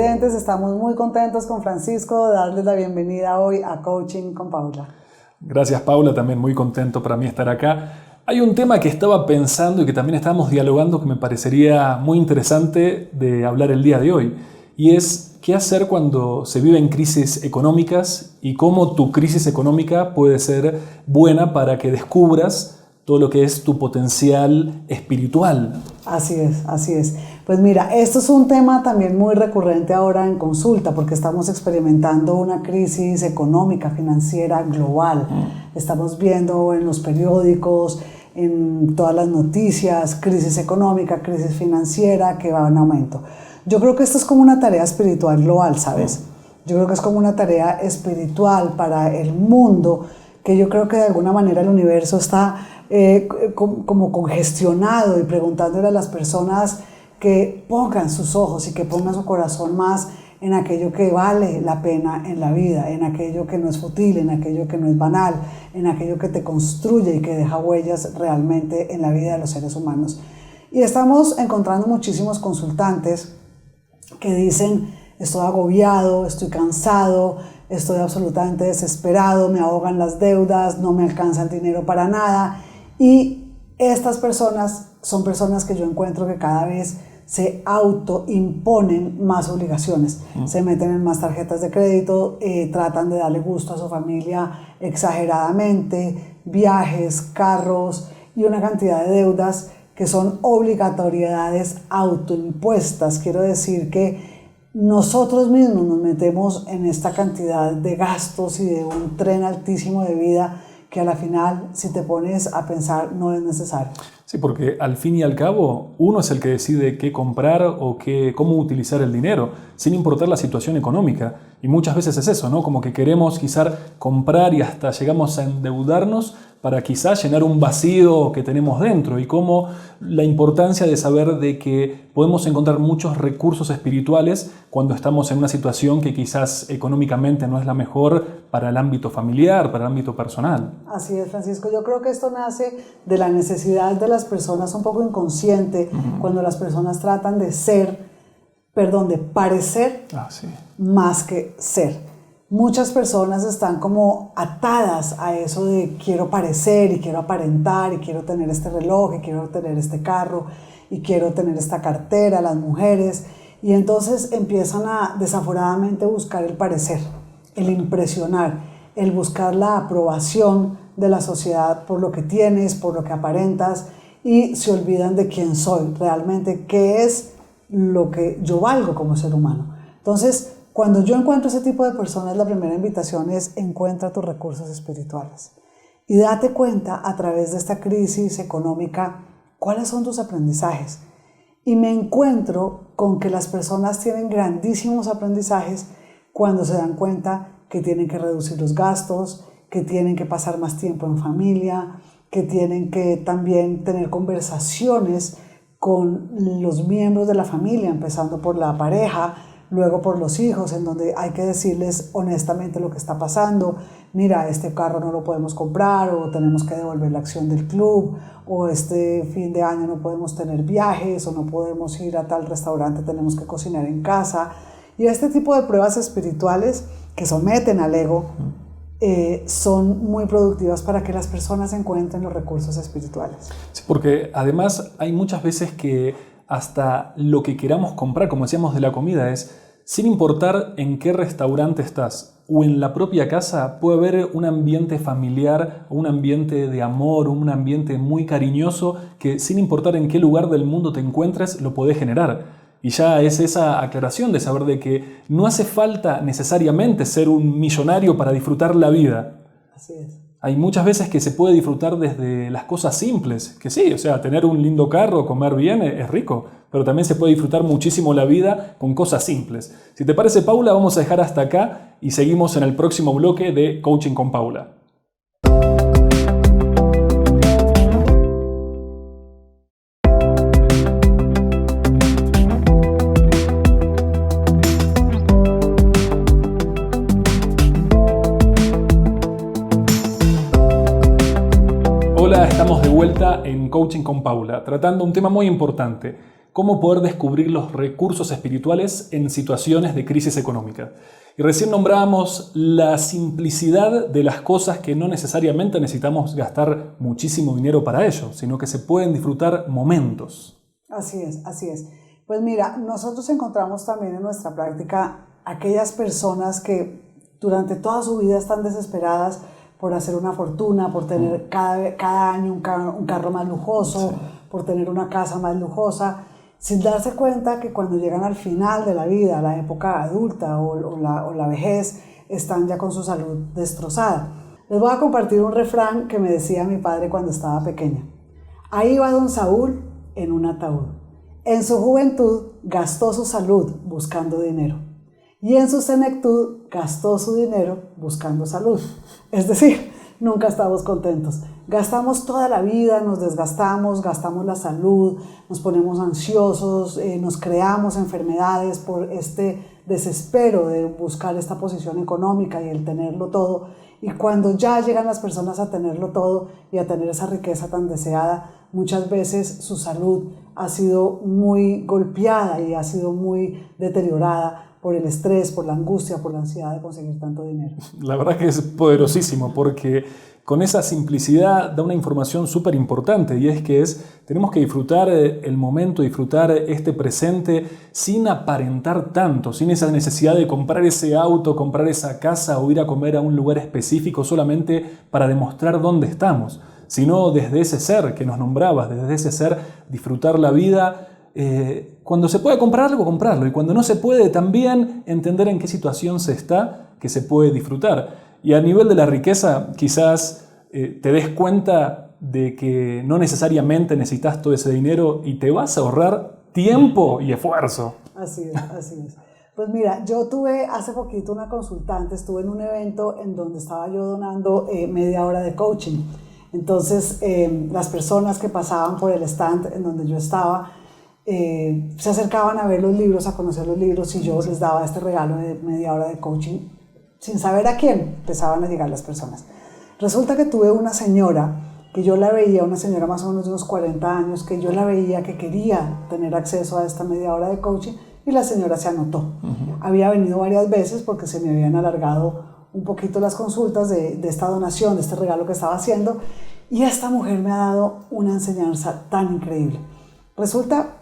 oyentes, estamos muy contentos con Francisco de darles la bienvenida hoy a Coaching con Paula. Gracias, Paula, también muy contento para mí estar acá. Hay un tema que estaba pensando y que también estábamos dialogando que me parecería muy interesante de hablar el día de hoy, y es qué hacer cuando se viven crisis económicas y cómo tu crisis económica puede ser buena para que descubras todo lo que es tu potencial espiritual. Así es, así es. Pues mira, esto es un tema también muy recurrente ahora en consulta porque estamos experimentando una crisis económica, financiera, global. Estamos viendo en los periódicos, en todas las noticias, crisis económica, crisis financiera que va en aumento. Yo creo que esto es como una tarea espiritual global, ¿sabes? Yo creo que es como una tarea espiritual para el mundo, que yo creo que de alguna manera el universo está como congestionado y preguntándole a las personas que pongan sus ojos y que pongan su corazón más en aquello que vale la pena en la vida, en aquello que no es fútil, en aquello que no es banal, en aquello que te construye y que deja huellas realmente en la vida de los seres humanos. Y estamos encontrando muchísimos consultantes que dicen: estoy agobiado, estoy cansado, estoy absolutamente desesperado, me ahogan las deudas, no me alcanza el dinero para nada. Y estas personas son personas que yo encuentro que cada vez se autoimponen más obligaciones, se meten en más tarjetas de crédito, tratan de darle gusto a su familia exageradamente, viajes, carros y una cantidad de deudas que son obligatoriedades autoimpuestas. Quiero decir que nosotros mismos nos metemos en esta cantidad de gastos y de un tren altísimo de vida que a la final, si te pones a pensar, no es necesario. Sí, porque al fin y al cabo uno es el que decide qué comprar o cómo utilizar el dinero, sin importar la situación económica. Y muchas veces es eso, ¿no? Como que queremos quizás comprar y hasta llegamos a endeudarnos para quizás llenar un vacío que tenemos dentro, y cómo la importancia de saber de que podemos encontrar muchos recursos espirituales cuando estamos en una situación que quizás económicamente no es la mejor para el ámbito familiar, para el ámbito personal. Así es, Francisco. Yo creo que esto nace de la necesidad de las personas un poco inconsciente, cuando las personas tratan de parecer más que ser. Muchas personas están como atadas a eso de quiero parecer y quiero aparentar y quiero tener este reloj y quiero tener este carro y quiero tener esta cartera, las mujeres, y entonces empiezan a desaforadamente buscar el parecer, el impresionar, el buscar la aprobación de la sociedad por lo que tienes, por lo que aparentas, y se olvidan de quién soy realmente, qué es lo que yo valgo como ser humano. Entonces, cuando yo encuentro ese tipo de personas, la primera invitación es: encuentra tus recursos espirituales y date cuenta a través de esta crisis económica cuáles son tus aprendizajes. Y me encuentro con que las personas tienen grandísimos aprendizajes cuando se dan cuenta que tienen que reducir los gastos, que tienen que pasar más tiempo en familia, que tienen que también tener conversaciones con los miembros de la familia, empezando por la pareja, luego por los hijos, en donde hay que decirles honestamente lo que está pasando. Mira, este carro no lo podemos comprar, o tenemos que devolver la acción del club, o este fin de año no podemos tener viajes, o no podemos ir a tal restaurante, tenemos que cocinar en casa. Y este tipo de pruebas espirituales que someten al ego son muy productivas para que las personas encuentren los recursos espirituales. Sí, porque además hay muchas veces que hasta lo que queramos comprar, como decíamos de la comida, es sin importar en qué restaurante estás o en la propia casa, puede haber un ambiente familiar, un ambiente de amor, un ambiente muy cariñoso que sin importar en qué lugar del mundo te encuentres, lo podés generar. Y ya es esa aclaración de saber de que no hace falta necesariamente ser un millonario para disfrutar la vida. Así es. Hay muchas veces que se puede disfrutar desde las cosas simples, que sí, o sea, tener un lindo carro, comer bien es rico, pero también se puede disfrutar muchísimo la vida con cosas simples. Si te parece, Paula, vamos a dejar hasta acá y seguimos en el próximo bloque de Coaching con Paula. Hola, estamos de vuelta en Coaching con Paula, tratando un tema muy importante: cómo poder descubrir los recursos espirituales en situaciones de crisis económica. Y recién nombrábamos la simplicidad de las cosas, que no necesariamente necesitamos gastar muchísimo dinero para ello, sino que se pueden disfrutar momentos. Así es, así es. Pues mira, nosotros encontramos también en nuestra práctica aquellas personas que durante toda su vida están desesperadas por hacer una fortuna, por tener cada año un carro más lujoso, por tener una casa más lujosa, sin darse cuenta que cuando llegan al final de la vida, a la época adulta o la vejez, están ya con su salud destrozada. Les voy a compartir un refrán que me decía mi padre cuando estaba pequeña. Ahí va don Saúl en un ataúd. En su juventud gastó su salud buscando dinero y en su senectud gastó su dinero buscando salud. Es decir, nunca estamos contentos. Gastamos toda la vida, nos desgastamos, gastamos la salud, nos ponemos ansiosos, nos creamos enfermedades por este desespero de buscar esta posición económica y el tenerlo todo. Y cuando ya llegan las personas a tenerlo todo y a tener esa riqueza tan deseada, muchas veces su salud ha sido muy golpeada y ha sido muy deteriorada por el estrés, por la angustia, por la ansiedad de conseguir tanto dinero. La verdad que es poderosísimo, porque con esa simplicidad da una información súper importante, y es que tenemos que disfrutar el momento, disfrutar este presente sin aparentar tanto, sin esa necesidad de comprar ese auto, comprar esa casa o ir a comer a un lugar específico solamente para demostrar dónde estamos, sino desde ese ser que nos nombrabas, desde ese ser disfrutar la vida. Cuando se puede comprar algo, comprarlo, y cuando no se puede, también entender en qué situación se está, que se puede disfrutar. Y a nivel de la riqueza, quizás te des cuenta de que no necesariamente necesitas todo ese dinero y te vas a ahorrar tiempo y esfuerzo. Así es, así es. Pues mira, yo tuve hace poquito una consultante, estuve en un evento en donde estaba yo donando media hora de coaching. Entonces, las personas que pasaban por el stand en donde yo estaba, se acercaban a ver los libros, a conocer los libros, y yo les daba este regalo de media hora de coaching sin saber a quién empezaban a llegar las personas. Resulta que tuve una señora que yo la veía, una señora más o menos de unos 40 años, que yo la veía que quería tener acceso a esta media hora de coaching, y la señora se anotó. Había venido varias veces porque se me habían alargado un poquito las consultas de esta donación, de este regalo que estaba haciendo, y esta mujer me ha dado una enseñanza tan increíble. Resulta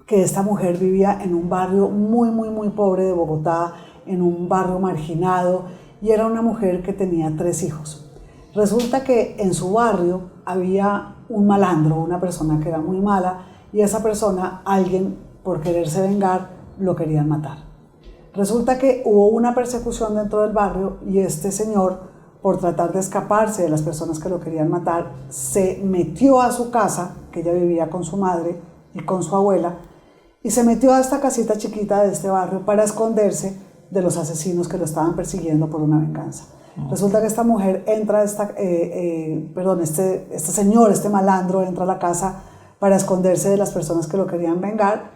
que esta mujer vivía en un barrio muy, muy, muy pobre de Bogotá, en un barrio marginado, y era una mujer que tenía 3 hijos. Resulta que en su barrio había un malandro, una persona que era muy mala, y esa persona, alguien por quererse vengar, lo querían matar. Resulta que hubo una persecución dentro del barrio, y este señor, por tratar de escaparse de las personas que lo querían matar, se metió a su casa, que ella vivía con su madre y con su abuela, y se metió a esta casita chiquita de este barrio para esconderse de los asesinos que lo estaban persiguiendo por una venganza. Resulta que esta mujer entra, este señor, este malandro, entra a la casa para esconderse de las personas que lo querían vengar,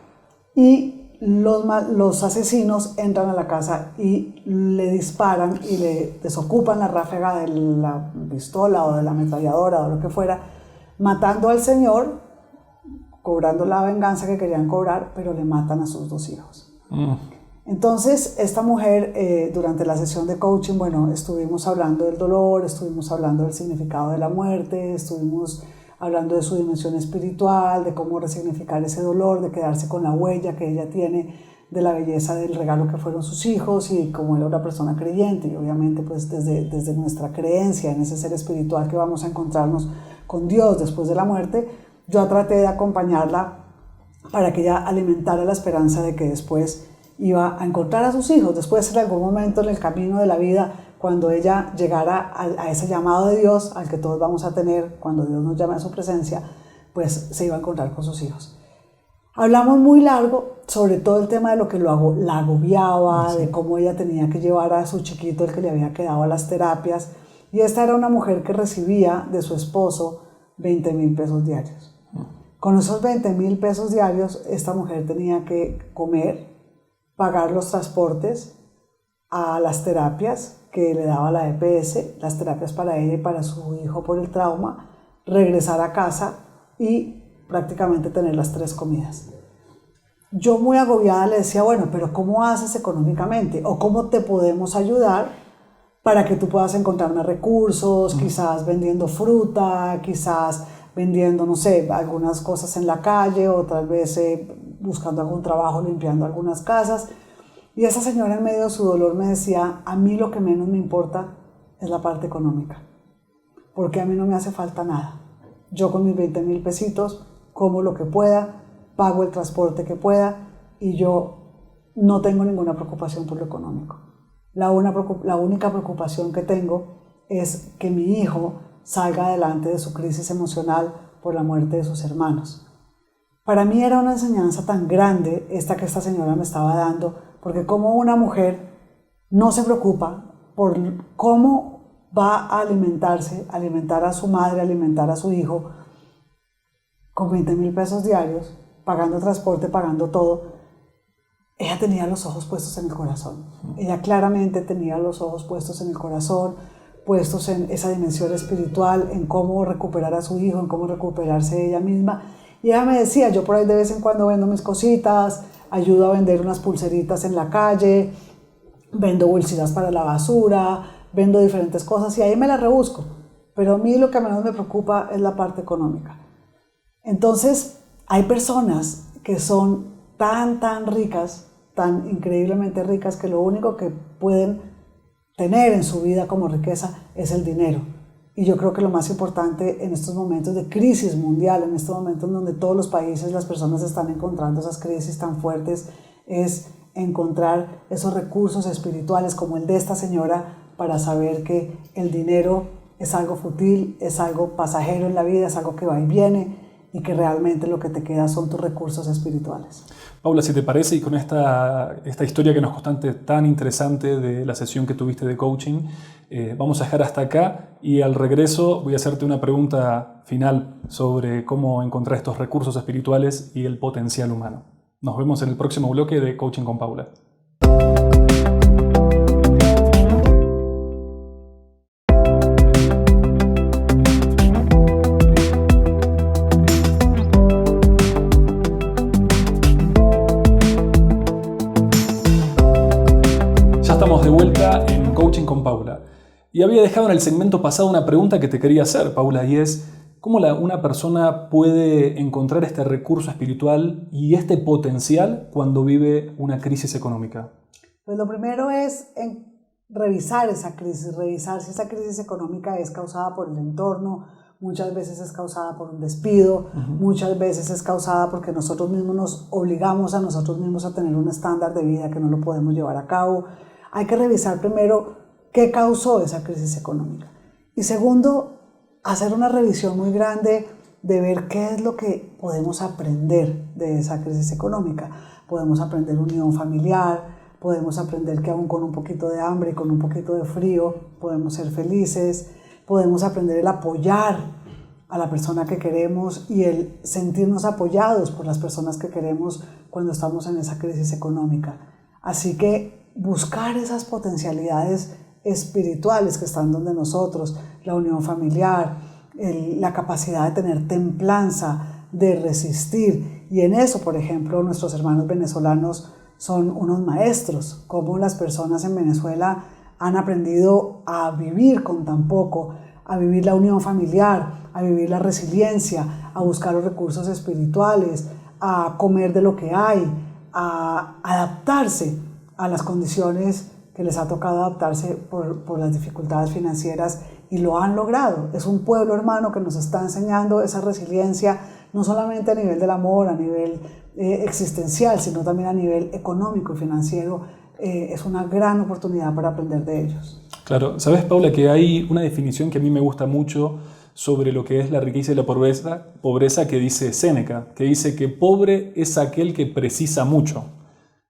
y los asesinos entran a la casa y le disparan y le desocupan la ráfaga de la pistola o de la ametralladora o lo que fuera, matando al señor, cobrando la venganza que querían cobrar, pero le matan a sus 2 hijos. Entonces, esta mujer, durante la sesión de coaching, bueno, estuvimos hablando del dolor, estuvimos hablando del significado de la muerte, estuvimos hablando de su dimensión espiritual, de cómo resignificar ese dolor, de quedarse con la huella que ella tiene de la belleza del regalo que fueron sus hijos, y como era una persona creyente, y obviamente pues desde nuestra creencia en ese ser espiritual que vamos a encontrarnos con Dios después de la muerte, yo traté de acompañarla para que ella alimentara la esperanza de que después iba a encontrar a sus hijos, después en algún momento en el camino de la vida, cuando ella llegara a ese llamado de Dios, al que todos vamos a tener cuando Dios nos llame a su presencia, pues se iba a encontrar con sus hijos. Hablamos muy largo sobre todo el tema de lo que la agobiaba, de cómo ella tenía que llevar a su chiquito, el que le había quedado, a las terapias, y esta era una mujer que recibía de su esposo 20,000 pesos diarios. Con esos 20,000 pesos diarios, esta mujer tenía que comer, pagar los transportes a las terapias que le daba la EPS, las terapias para ella y para su hijo por el trauma, regresar a casa y prácticamente tener las 3 comidas. yo muy agobiada le decía, bueno, pero ¿cómo haces económicamente? ¿O cómo te podemos ayudar para que tú puedas encontrar más recursos, quizás vendiendo fruta, quizás vendiendo, no sé, algunas cosas en la calle o tal vez buscando algún trabajo, limpiando algunas casas? Y esa señora en medio de su dolor me decía, a mí lo que menos me importa es la parte económica, porque a mí no me hace falta nada. Yo con mis 20,000 pesitos como lo que pueda, pago el transporte que pueda y yo no tengo ninguna preocupación por lo económico. La única preocupación que tengo es que mi hijo salga adelante de su crisis emocional por la muerte de sus hermanos. Para mí era una enseñanza tan grande esta que esta señora me estaba dando, porque como una mujer no se preocupa por cómo va a alimentarse, alimentar a su madre, alimentar a su hijo con 20,000 pesos diarios, pagando transporte, pagando todo. Ella tenía los ojos puestos en el corazón. Ella claramente tenía los ojos puestos en el corazón, puestos en esa dimensión espiritual, en cómo recuperar a su hijo, en cómo recuperarse ella misma. Y ella me decía, yo por ahí de vez en cuando vendo mis cositas, ayudo a vender unas pulseritas en la calle, vendo bolsitas para la basura, vendo diferentes cosas y ahí me las rebusco. Pero a mí lo que menos me preocupa es la parte económica. Entonces, hay personas que son tan ricas, tan increíblemente ricas, que lo único que pueden tener en su vida como riqueza es el dinero. Y yo creo que lo más importante en estos momentos de crisis mundial, en estos momentos en donde todos los países, las personas están encontrando esas crisis tan fuertes, es encontrar esos recursos espirituales como el de esta señora para saber que el dinero es algo fútil, es algo pasajero en la vida, es algo que va y viene y que realmente lo que te queda son tus recursos espirituales. Paula, si te parece, y con esta historia que nos contaste tan interesante de la sesión que tuviste de coaching, vamos a dejar hasta acá y al regreso voy a hacerte una pregunta final sobre cómo encontrar estos recursos espirituales y el potencial humano. Nos vemos en el próximo bloque de Coaching con Paula. Estamos de vuelta en Coaching con Paula. Y había dejado en el segmento pasado una pregunta que te quería hacer, Paula, y es ¿cómo una persona puede encontrar este recurso espiritual y este potencial cuando vive una crisis económica? Pues lo primero es revisar esa crisis, revisar si esa crisis económica es causada por el entorno, muchas veces es causada por un despido, muchas veces es causada porque nosotros mismos nos obligamos a nosotros mismos a tener un estándar de vida que no lo podemos llevar a cabo. Hay que revisar primero qué causó esa crisis económica. Y segundo, hacer una revisión muy grande de ver qué es lo que podemos aprender de esa crisis económica. Podemos aprender unión familiar, podemos aprender que aún con un poquito de hambre y con un poquito de frío podemos ser felices, podemos aprender el apoyar a la persona que queremos y el sentirnos apoyados por las personas que queremos cuando estamos en esa crisis económica. Así que buscar esas potencialidades espirituales que están donde nosotros, la unión familiar, la capacidad de tener templanza, de resistir. Y en eso, por ejemplo, nuestros hermanos venezolanos son unos maestros, cómo las personas en Venezuela han aprendido a vivir con tan poco, a vivir la unión familiar, a vivir la resiliencia, a buscar los recursos espirituales, a comer de lo que hay, a adaptarse a las condiciones que les ha tocado adaptarse por las dificultades financieras y lo han logrado. Es un pueblo hermano que nos está enseñando esa resiliencia, no solamente a nivel del amor, a nivel existencial, sino también a nivel económico y financiero. Es una gran oportunidad para aprender de ellos. Claro, sabes, Paula, que hay una definición que a mí me gusta mucho sobre lo que es la riqueza y la pobreza que dice Séneca, que dice que pobre es aquel que precisa mucho.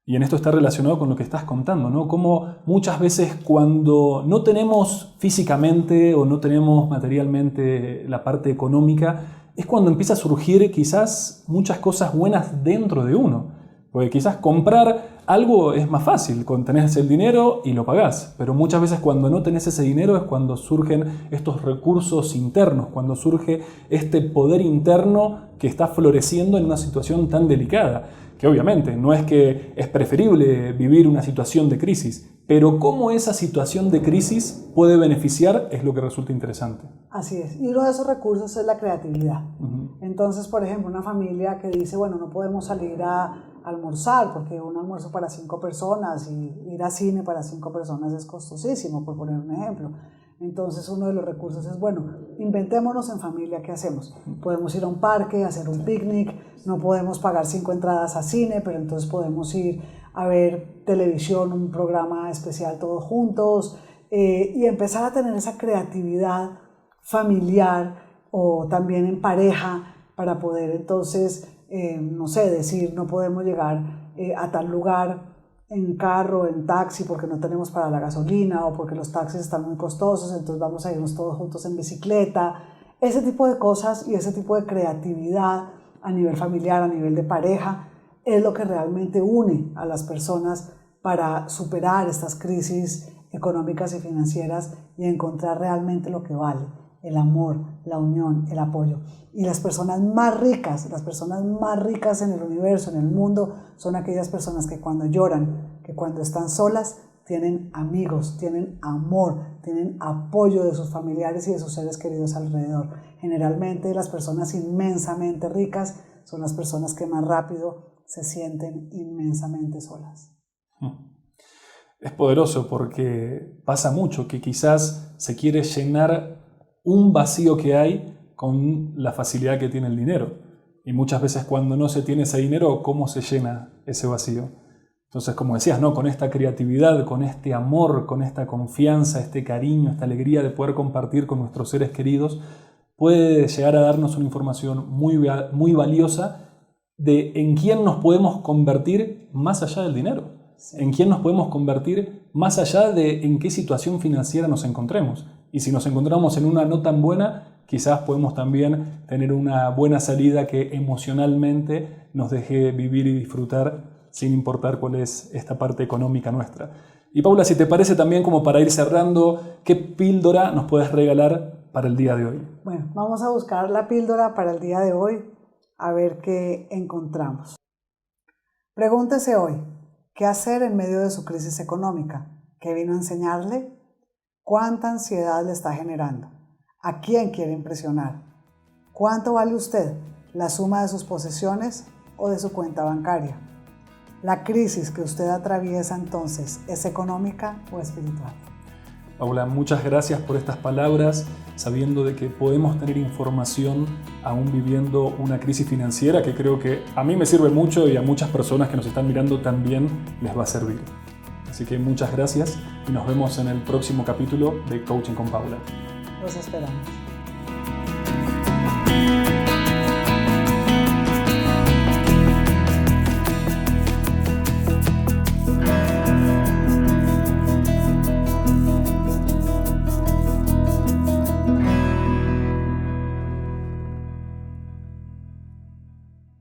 Y en esto está relacionado con lo que estás contando, ¿no? Como muchas veces cuando no tenemos físicamente o no tenemos materialmente la parte económica, es cuando empieza a surgir quizás muchas cosas buenas dentro de uno. Porque quizás comprar algo es más fácil, cuando tenés el dinero y lo pagás. Pero muchas veces cuando no tenés ese dinero es cuando surgen estos recursos internos, cuando surge este poder interno que está floreciendo en una situación tan delicada. que obviamente no es que es preferible vivir una situación de crisis, pero cómo esa situación de crisis puede beneficiar es lo que resulta interesante. Así es. Y uno de esos recursos es la creatividad. Entonces, por ejemplo, una familia que dice, bueno, no podemos salir a almorzar porque un almuerzo para 5 personas y ir a cine para 5 personas es costosísimo, por poner un ejemplo. Entonces, uno de los recursos es, bueno, inventémonos en familia qué hacemos. Podemos ir a un parque, hacer un picnic, no podemos pagar 5 entradas a cine, pero entonces podemos ir a ver televisión, un programa especial todos juntos, y empezar a tener esa creatividad familiar o también en pareja para poder entonces, no sé, decir no podemos llegar a tal lugar en carro, en taxi porque no tenemos para la gasolina o porque los taxis están muy costosos, entonces vamos a irnos todos juntos en bicicleta. Ese tipo de cosas y ese tipo de creatividad a nivel familiar, a nivel de pareja, es lo que realmente une a las personas para superar estas crisis económicas y financieras y encontrar realmente lo que vale, el amor, la unión, el apoyo. Y las personas más ricas en el universo, en el mundo, son aquellas personas que cuando lloran, que cuando están solas, tienen amigos, tienen amor, tienen apoyo de sus familiares y de sus seres queridos alrededor. Generalmente las personas inmensamente ricas son las personas que más rápido se sienten inmensamente solas. Es poderoso porque pasa mucho que quizás se quiere llenar un vacío que hay con la facilidad que tiene el dinero. Y muchas veces cuando no se tiene ese dinero, ¿cómo se llena ese vacío? Entonces, como decías, ¿no? Con esta creatividad, con este amor, con esta confianza, este cariño, esta alegría de poder compartir con nuestros seres queridos, puede llegar a darnos una información muy valiosa de en quién nos podemos convertir más allá del dinero, en quién nos podemos convertir más allá de en qué situación financiera nos encontremos. Y si nos encontramos en una no tan buena, quizás podemos también tener una buena salida que emocionalmente nos deje vivir y disfrutar sin importar cuál es esta parte económica nuestra. Y Paula, si te parece también como para ir cerrando, ¿qué píldora nos puedes regalar para el día de hoy? Bueno, vamos a buscar la píldora para el día de hoy, a ver qué encontramos. Pregúntese hoy, ¿qué hacer en medio de su crisis económica? ¿Qué vino a enseñarle? ¿Cuánta ansiedad le está generando? ¿A quién quiere impresionar? ¿Cuánto vale usted? ¿La suma de sus posesiones o de su cuenta bancaria? ¿La crisis que usted atraviesa entonces es económica o espiritual? Paula, muchas gracias por estas palabras, sabiendo de que podemos tener información aún viviendo una crisis financiera que creo que a mí me sirve mucho y a muchas personas que nos están mirando también les va a servir. Así que muchas gracias y nos vemos en el próximo capítulo de Coaching con Paula. Los esperamos.